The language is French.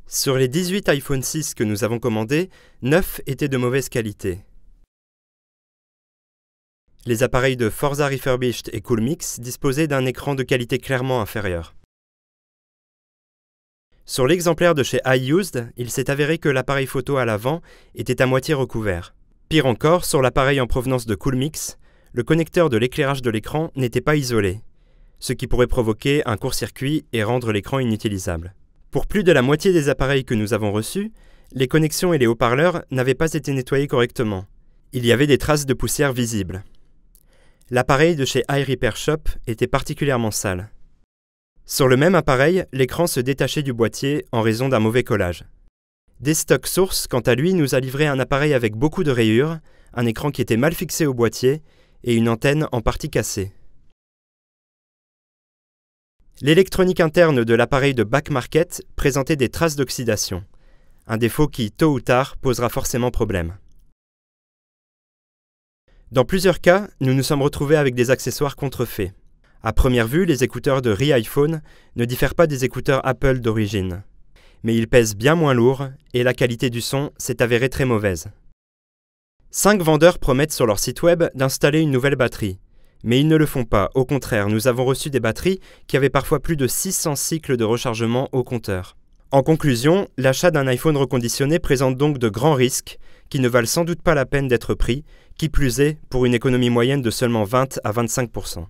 Sur les 18 iPhone 6 que nous avons commandés, 9 étaient de mauvaise qualité. Les appareils de Forza Refurbished et Coolmix disposaient d'un écran de qualité clairement inférieure. Sur l'exemplaire de chez iUsed, il s'est avéré que l'appareil photo à l'avant était à moitié recouvert. Pire encore, sur l'appareil en provenance de Coolmix, le connecteur de l'éclairage de l'écran n'était pas isolé, ce qui pourrait provoquer un court-circuit et rendre l'écran inutilisable. Pour plus de la moitié des appareils que nous avons reçus, les connexions et les haut-parleurs n'avaient pas été nettoyés correctement. Il y avait des traces de poussière visibles. L'appareil de chez iRepairShop était particulièrement sale. Sur le même appareil, l'écran se détachait du boîtier en raison d'un mauvais collage. Destock Source, quant à lui, nous a livré un appareil avec beaucoup de rayures, un écran qui était mal fixé au boîtier et une antenne en partie cassée. L'électronique interne de l'appareil de Back Market présentait des traces d'oxydation, un défaut qui, tôt ou tard, posera forcément problème. Dans plusieurs cas, nous nous sommes retrouvés avec des accessoires contrefaits. À première vue, les écouteurs de ReIPhone ne diffèrent pas des écouteurs Apple d'origine. Mais ils pèsent bien moins lourd et la qualité du son s'est avérée très mauvaise. 5 vendeurs promettent sur leur site web d'installer une nouvelle batterie. Mais ils ne le font pas. Au contraire, nous avons reçu des batteries qui avaient parfois plus de 600 cycles de rechargement au compteur. En conclusion, l'achat d'un iPhone reconditionné présente donc de grands risques qui ne valent sans doute pas la peine d'être pris, qui plus est pour une économie moyenne de seulement 20 à 25%.